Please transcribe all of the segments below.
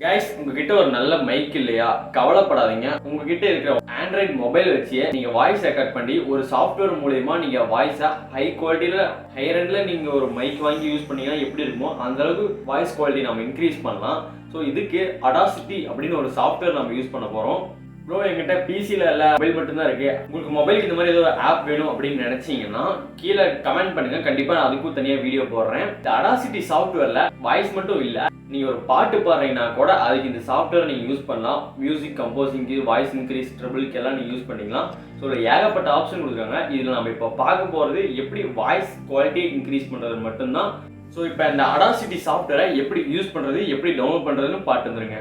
Guys, உங்ககிட்ட ஒரு நல்ல மைக் இல்லையா? கவலைப்படாதீங்க. உங்ககிட்ட இருக்கிற ஆண்ட்ராய்டு மொபைல் வச்சு நீங்க வாய்ஸ் ரெக்கார்ட் பண்ணி ஒரு சாஃப்ட்வேர் மூலமா நீங்க வாய்ஸா ஹை குவாலிட்டியில ஹையர் எண்ட்ல நீங்க ஒரு மைக் வாங்கி யூஸ் பண்ணீங்கன்னா எப்படி இருக்குமோ அந்த அளவுக்கு வாய்ஸ் குவாலிட்டி நம்ம இன்க்ரீஸ் பண்ணலாம். ஸோ இதுக்கு Audacity அப்படின்னு ஒரு சாஃப்ட்வேர் நம்ம யூஸ் பண்ண போறோம். ப்ரோ, என்கிட்ட பிசியில் இல்லை, மொபைல் மட்டும்தான் இருக்குது. உங்களுக்கு மொபைலுக்கு இந்த மாதிரி ஏதோ ஆப் வேணும் அப்படின்னு நினச்சிங்கன்னா கீழே கமெண்ட் பண்ணுங்கள். கண்டிப்பாக நான் அதுக்கும் தனியாக வீடியோ போடுறேன். இந்த Audacity சாஃப்ட்வேரில் வாய்ஸ் மட்டும் இல்லை, நீங்கள் ஒரு பாட்டு பாடுறீங்கன்னா கூட அதுக்கு இந்த சாஃப்ட்வேர் நீங்கள் யூஸ் பண்ணலாம். மியூசிக் கம்போசிங்கு, வாய்ஸ் இன்க்ரீஸ், ட்ரிபிள்க்கு எல்லாம் நீங்கள் யூஸ் பண்ணிக்கலாம். ஸோ ஏகப்பட்ட ஆப்ஷன் கொடுக்குறாங்க. இதில் நம்ம இப்போ பார்க்க போகிறது எப்படி வாய்ஸ் குவாலிட்டி இன்க்ரீஸ் பண்ணுறது மட்டும்தான். ஸோ இப்போ இந்த Audacity சாஃப்ட்வேரை எப்படி யூஸ் பண்ணுறது, எப்படி டவுன்லோட் பண்ணுறதுன்னு பார்த்து வந்துருங்க.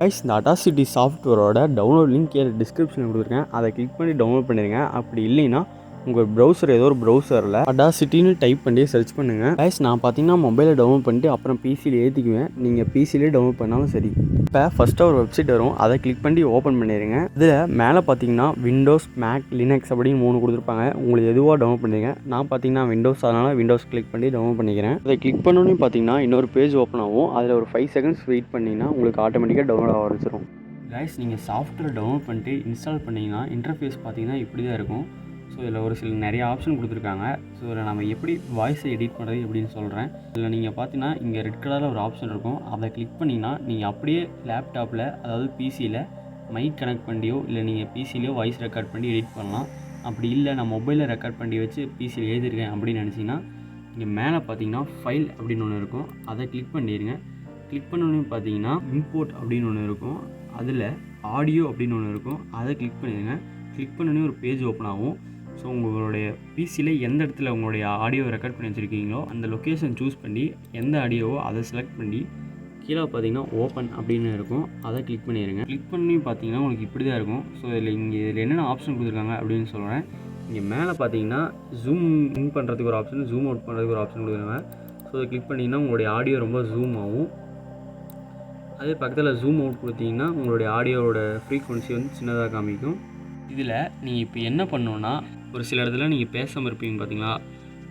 கைஸ், இந்த Audacity சாஃப்ட்வேரோட டவுன்லோட் லிங்க் கீழே டிஸ்கிரிப்ஷனில் கொடுத்துருக்கேன். அதை கிளிக் பண்ணி டவுன்லோட் பண்ணிடுங்க. அப்படி இல்லைன்னா உங்கள் ப்ரௌசர் ஏதோ ஒரு ப்ரௌசரில் Audacityன்னு டைப் பண்ணி சர்ச் பண்ணுங்கள். கைஸ், நான் பார்த்தீங்கன்னா மொபைலில் டவுன்லோட் பண்ணிட்டு அப்புறம் பிசியில் ஏற்றிக்குவேன். நீங்கள் பிசிலே டவுன்லோட் பண்ணாலும் சரி. இப்போ ஃபஸ்ட்டாக ஒரு வெப்சைட் வரும், அதை கிளிக் பண்ணி ஓப்பன் பண்ணிடுங்க. இதில் மேலே பார்த்தீங்கன்னா விண்டோஸ், மேக், லினக்ஸ் அப்படின்னு 3 கொடுத்துருப்பாங்க. உங்களுக்கு எதுவாக டவுன்லோட் பண்ணிடுங்க. நான் பார்த்தீங்கன்னா விண்டோஸ், அதனால் விண்டோஸ் கிளிக் பண்ணி டவுன்லோட் பண்ணிக்கிறேன். அதை கிளிக் பண்ணோன்னே பார்த்தீங்கன்னா இன்னொரு பேஜ் ஓப்பன் ஆகும். அதில் ஒரு 5 செகண்ட்ஸ் வெயிட் பண்ணிங்கன்னா உங்களுக்கு ஆட்டோமேட்டிக்காக டவுன்லோட் ஆக ஆரம்பிச்சிடும். கைஸ், நீங்கள் சாஃப்ட்வேர் டவுன்லோட் பண்ணிட்டு இன்ஸ்டால் பண்ணிங்கன்னா இன்டர்ஃபேஸ் பார்த்தீங்கன்னா இப்படி தான் இருக்கும். ஸோ இதில் ஒரு சில நிறைய ஆப்ஷன் கொடுத்துருக்காங்க. ஸோ இதில் நம்ம எப்படி வாய்ஸை எடிட் பண்ணுறது எப்படின்னு சொல்கிறேன். இதில் நீங்கள் பார்த்தீங்கன்னா இங்கே ரெட் கலரில் ஒரு ஆப்ஷன் இருக்கும். அதை கிளிக் பண்ணிங்கன்னா நீங்கள் அப்படியே லேப்டாப்பில், அதாவது பிசியில் மைக் கனெக்ட் பண்ணியோ இல்லை நீங்கள் பிசிலேயோ வாய்ஸ் ரெக்கார்ட் பண்ணி எடிட் பண்ணலாம். அப்படி இல்லை நான் மொபைலில் ரெக்கார்ட் பண்ணி வச்சு பிசியில் எழுதிருக்கேன் அப்படின்னு நினச்சிங்கன்னா இங்கே மேலே பார்த்தீங்கன்னா ஃபைல் அப்படின்னு ஒன்று இருக்கும். அதை கிளிக் பண்ணிடுங்க. கிளிக் பண்ணோன்னே பார்த்தீங்கன்னா இம்போர்ட் அப்படின்னு ஒன்று இருக்கும். அதில் ஆடியோ அப்படின்னு ஒன்று இருக்கும். அதை கிளிக் பண்ணிடுங்க. கிளிக் பண்ணோன்னே ஒரு பேஜ் ஓப்பன் ஆகும். ஸோ உங்களுடைய பிசியில் எந்த இடத்துல உங்களுடைய ஆடியோ ரெக்கார்ட் பண்ணி வச்சுருக்கீங்களோ அந்த லொக்கேஷன் சூஸ் பண்ணி எந்த ஆடியோவோ அதை செலக்ட் பண்ணி கீழே பார்த்தீங்கன்னா ஓப்பன் அப்படின்னு இருக்கும். அதை கிளிக் பண்ணிடுங்க. கிளிக் பண்ணி பார்த்தீங்கன்னா உங்களுக்கு இப்படி தான் இருக்கும். ஸோ இதில் என்னென்ன ஆப்ஷன் கொடுத்துருக்காங்க அப்படின்னு சொல்கிறேன். இங்கே மேலே பார்த்தீங்கன்னா ஜூம் இன் பண்ணுறதுக்கு ஒரு ஆப்ஷன், ஜூம் அவுட் பண்ணுறதுக்கு ஒரு ஆப்ஷன் கொடுக்குறாங்க. ஸோ அதை கிளிக் பண்ணிங்கன்னா உங்களுடைய ஆடியோ ரொம்ப ஜூம் ஆகும். அதே பக்கத்தில் ஜூம் அவுட் கொடுத்தீங்கன்னா உங்களுடைய ஆடியோவோட ஃப்ரீக்வன்சி வந்து சின்னதாக காமிக்கும். இதில் நீங்கள் இப்போ என்ன பண்ணணுன்னா, ஒரு சில இடத்துல நீங்கள் பேசாமல் இருப்பீங்க பார்த்தீங்களா,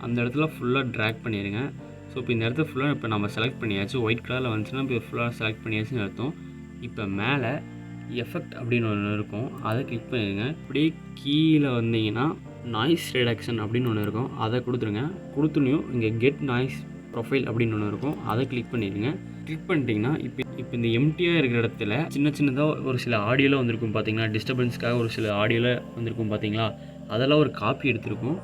அந்த இடத்துல ஃபுல்லாக ட்ராக் பண்ணிடுங்க. ஸோ இப்போ இந்த இடத்துல ஃபுல்லாக இப்போ நம்ம செலக்ட் பண்ணியாச்சு. ஒயிட் கலரில் வந்துச்சுன்னா இப்போ ஃபுல்லாக செலக்ட் பண்ணியாச்சுன்னு அர்த்தம். இப்போ மேலே எஃபெக்ட் அப்படின்னு ஒன்று இருக்கும். அதை கிளிக் பண்ணிடுங்க. அப்படியே கீழே வந்தீங்கன்னா நாய்ஸ் ரிடக்ஷன் அப்படின்னு ஒன்று இருக்கும். அதை கொடுத்துருங்க. கொடுத்துனையும் இங்கே கெட் நாய்ஸ் ப்ரொஃபைல் அப்படின்னு ஒன்று இருக்கும். அதை கிளிக் பண்ணிடுங்க. கிளிக் பண்ணிட்டீங்கன்னா இப்போ இந்த எம்டியாக இருக்கிற இடத்துல சின்னதாக ஒரு சில ஆடியோவில் வந்திருக்கும் பார்த்தீங்களா, டிஸ்டர்பன்ஸ்க்காக ஒரு சில ஆடியோவில் வந்திருக்கும் பார்த்தீங்களா, அதெல்லாம் ஒரு காப்பி எடுத்திருக்கும்.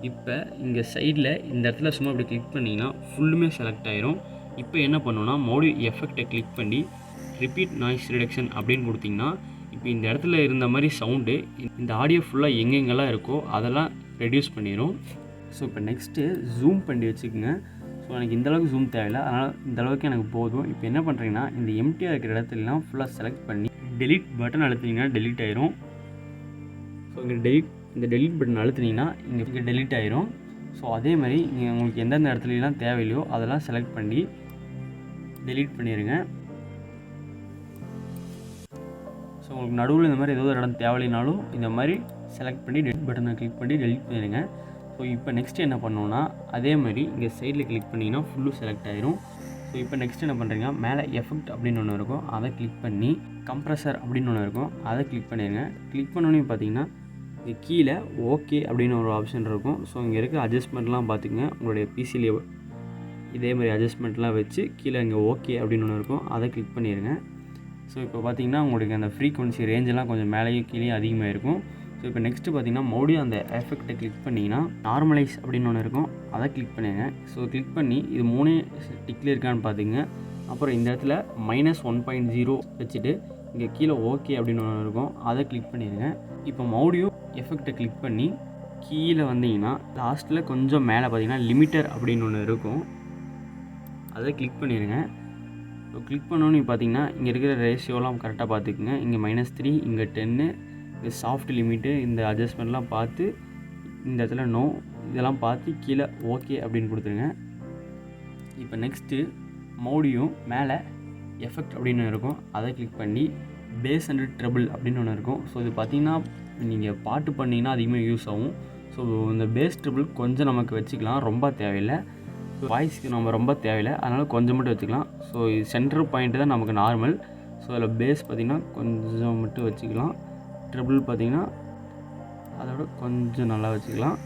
இப்போ இங்கே சைடில் இந்த இடத்துல சும்மா அப்படி கிளிக் பண்ணிங்கன்னா ஃபுல்லுமே செலக்ட் ஆயிரும். இப்போ என்ன பண்ணணும்னா மறுபடியும் எஃபெக்டை கிளிக் பண்ணி ரிப்பீட் நாய்ஸ் ரிடக்ஷன் அப்படின்னு கொடுத்திங்கன்னா இப்போ இந்த இடத்துல இருந்த மாதிரி சவுண்டு இந்த ஆடியோ ஃபுல்லாக எங்கெங்கெல்லாம் இருக்கோ அதெல்லாம் ரெடியூஸ் பண்ணிடும். ஸோ இப்போ நெக்ஸ்ட்டு ஜூம் பண்ணி வச்சுக்கோங்க. ஸோ எனக்கு இந்தளவுக்கு ஜூம் தேவையில்லை, அதனால் இந்தளவுக்கு எனக்கு போதும். இப்போ என்ன பண்ணுறீங்கன்னா இந்த எம்டியாக இருக்கிற இடத்துலலாம் ஃபுல்லாக செலக்ட் பண்ணி டெலீட் பட்டன் அழுத்தினீங்கன்னா டெலீட் ஆயிரும். ஸோ இந்த டெலீட் பட்டன் அழுத்தினீங்கன்னா இங்கே டெலீட் ஆயிரும். ஸோ அதே மாதிரி நீங்கள் உங்களுக்கு எந்தெந்த இடத்துலலாம் தேவையில்லையோ அதெல்லாம் செலக்ட் பண்ணி டெலீட் பண்ணிடுங்க. ஸோ உங்களுக்கு நடுவில் இந்த மாதிரி ஏதோ ஒரு இடம் தேவையில்லைனாலும் இந்த மாதிரி செலக்ட் பண்ணி டெலீட் பட்டனை கிளிக் பண்ணி டெலீட் பண்ணிடுங்க. ஸோ இப்போ நெக்ஸ்ட்டு என்ன பண்ணணுன்னா அதே மாதிரி இங்கே சைடில் கிளிக் பண்ணிங்கன்னா ஃபுல்லும் செலக்ட் ஆயிரும். ஸோ இப்போ நெக்ஸ்ட் என்ன பண்ணுறீங்க, மேலே எஃபெக்ட் அப்படின்னு ஒன்று இருக்கும். அதை கிளிக் பண்ணி கம்ப்ரஸர் அப்படின்னு ஒன்று இருக்கும். அதை கிளிக் பண்ணிடுங்க. கிளிக் பண்ணோன்னே பார்த்தீங்கன்னா இது கீழே ஓகே அப்படின்னு ஒரு ஆப்ஷன் இருக்கும். ஸோ இங்கே இருக்க அட்ஜஸ்ட்மெண்ட்லாம் பார்த்துக்குங்க. உங்களுடைய பிசிலேயே இதே மாதிரி அட்ஜஸ்ட்மெண்ட்லாம் வச்சு கீழே இங்கே ஓகே அப்படின்னு ஒன்று இருக்கும். அதை கிளிக் பண்ணிடுங்க. ஸோ இப்போ பார்த்தீங்கன்னா உங்களுக்கு அந்த ஃப்ரீக்வன்சி ரேஞ்செல்லாம் கொஞ்சம் மேலேயும் கீழே அதிகமாக இருக்கும். ஸோ இப்போ நெக்ஸ்ட்டு பார்த்தீங்கன்னா மறுபடியும் அந்த எஃபெக்டை கிளிக் பண்ணிங்கன்னா நார்மலைஸ் அப்படின்னு ஒன்று இருக்கும். அதை கிளிக் பண்ணிடுங்க. ஸோ கிளிக் பண்ணி இது 3 டிக்கில் இருக்கான்னு பார்த்துங்க. அப்புறம் இந்த இடத்துல -1.0 வச்சுட்டு இங்கே கீழே ஓகே அப்படின்னு ஒன்று இருக்கும். அதை கிளிக் பண்ணிடுங்க. இப்போ மறுபடியும் எஃபெக்டை கிளிக் பண்ணி கீழே வந்தீங்கன்னா லாஸ்ட்டில் கொஞ்சம் மேலே பார்த்தீங்கன்னா லிமிட்டர் அப்படின்னு ஒன்று இருக்கும். அதை கிளிக் பண்ணிடுங்க. ஸோ கிளிக் பண்ணோன்னு பார்த்தீங்கன்னா இங்கே இருக்கிற ரேஷியோலாம் கரெக்டாக பார்த்துக்குங்க. இங்கே -3, இங்கே 10, இந்த சாஃப்ட் லிமிட்டு, இந்த அட்ஜஸ்ட்மெண்ட்லாம் பார்த்து இந்த இடத்துல நோ இதெல்லாம் பார்த்து கீழே ஓகே அப்படின்னு கொடுத்துருங்க. இப்போ நெக்ஸ்ட்டு மறுபடியும் மேலே எஃபெக்ட் அப்படின்னு இருக்கும். அதை கிளிக் பண்ணி பேஸ் அண்ட் ட்ரபிள் அப்படின்னு ஒன்று இருக்கும். ஸோ இது பார்த்திங்கன்னா நீங்கள் பாட்டு பண்ணிங்கன்னா அதிகமாக யூஸ் ஆகும். ஸோ இந்த பேஸ் ட்ரபிள் கொஞ்சம் நமக்கு வச்சுக்கலாம், ரொம்ப தேவையில்லை. வாய்ஸ்க்கு நம்ம ரொம்ப தேவையில்லை, அதனால் கொஞ்சம் மட்டும் வச்சுக்கலாம். ஸோ இது சென்டர் பாயிண்ட்டு தான் நமக்கு நார்மல். ஸோ அதில் பேஸ் பார்த்திங்கன்னா கொஞ்சம் மட்டும் வச்சுக்கலாம். ட்ரிபிள் பார்த்திங்கன்னா அதோட கொஞ்சம் நல்லா வச்சுக்கலாம்.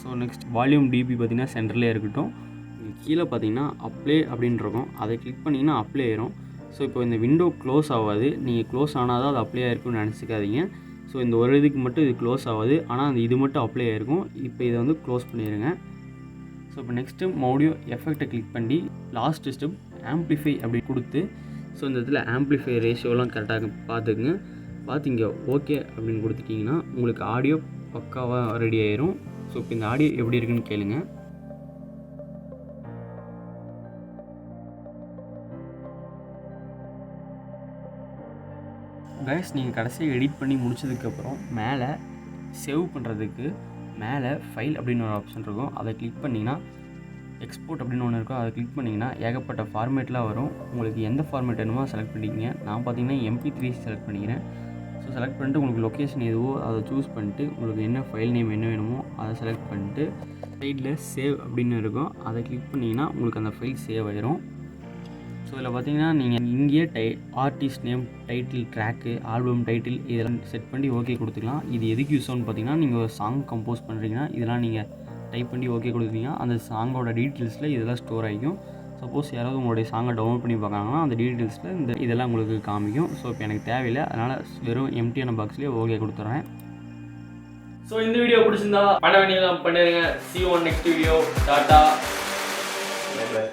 ஸோ நெக்ஸ்ட் வால்யூம் டிபி பார்த்திங்கன்னா சென்டர்லேயே இருக்கட்டும். கீழே பார்த்திங்கன்னா அப்ளை அப்படின்னு இருக்கும், அதை கிளிக் பண்ணிங்கன்னா அப்ளை ஆயிரும். ஸோ இப்போ இந்த விண்டோ க்ளோஸ் ஆகாது, நீங்கள் க்ளோஸ் ஆனால் தான் அது அப்ளை ஆகிருக்குன்னு நினச்சிக்காதீங்க. ஸோ இந்த ஒரு இதுக்கு மட்டும் இது க்ளோஸ் ஆகாது, ஆனால் அந்த இது மட்டும் அப்ளை ஆகிருக்கும். இப்போ இதை வந்து க்ளோஸ் பண்ணிடுங்க. ஸோ இப்போ நெக்ஸ்ட்டு மறுபடியும் எஃபெக்டை கிளிக் பண்ணி லாஸ்ட் ஸ்டெப் ஆம்ப்ளிஃபை அப்படி கொடுத்து, ஸோ இந்த இடத்துல ஆம்ப்ளிஃபை ரேஷியோலாம் கரெக்டாக பார்த்துக்குங்க. பார்த்து இங்கே ஓகே அப்படின்னு கொடுத்துட்டிங்கன்னா உங்களுக்கு ஆடியோ பக்காவாக ரெடி ஆயிரும். ஸோ இப்போ இந்த ஆடியோ எப்படி இருக்குன்னு கேளுங்க. கைஸ், நீங்கள் கடைசியாக எடிட் பண்ணி முடிச்சதுக்கப்புறம் மேலே சேவ் பண்ணுறதுக்கு மேலே ஃபைல் அப்படின்னு ஒரு ஆப்ஷன் இருக்கும், அதை கிளிக் பண்ணிங்கன்னா எக்ஸ்போர்ட் அப்படின்னு ஒன்று இருக்கும், அதை கிளிக் பண்ணிங்கன்னா ஏகப்பட்ட ஃபார்மேட்லாம் வரும். உங்களுக்கு எந்த ஃபார்மேட் வேணுமோ செலக்ட் பண்ணிக்கிங்க. நான் பார்த்தீங்கன்னா MP3 செலக்ட் பண்ணிக்கிறேன். ஸோ செலக்ட் பண்ணிட்டு உங்களுக்கு லொக்கேஷன் எதுவோ அதை சூஸ் பண்ணிட்டு உங்களுக்கு என்ன ஃபைல் நேம் என்ன வேணுமோ அதை செலக்ட் பண்ணிட்டு சைடில் சேவ் அப்படின்னு இருக்கும், அதை கிளிக் பண்ணிங்கன்னா உங்களுக்கு அந்த ஃபைல் சேவ் ஆயிரும். ஸோ இதில் பார்த்தீங்கன்னா நீங்கள் இங்கேயே artist name, title, track, album title இதெல்லாம் செட் பண்ணி ஓகே கொடுத்துக்கலாம். இது எதுக்கு யூஸ் ஆகும்னு பார்த்தீங்கன்னா, நீங்கள் ஒரு சாங் கம்போஸ் பண்ணுறீங்கன்னா இதெல்லாம் நீங்கள் டைப் பண்ணி ஓகே கொடுத்தீங்கன்னா அந்த சாங்கோட டீட்டெயில்ஸில் இதெல்லாம் ஸ்டோர் ஆகிக்கும். சப்போஸ் யாராவது உங்களுடைய சாங்கை டவுன்லோட் பண்ணி பார்க்குறாங்கன்னா அந்த டீட்டெயில்ஸில் இதெல்லாம் உங்களுக்கு காமிக்கும். ஸோ இப்போ எனக்கு தேவையில்லை, அதனால் வெறும் எம்டியான பாக்ஸ்லேயே ஓகே கொடுத்துட்றேன். ஸோ இந்த வீடியோ பிடிச்சிருந்தா பண்ண வேண்டியதெல்லாம் பண்ணிடுங்க. See you on next video. டாட்டா. Bye by.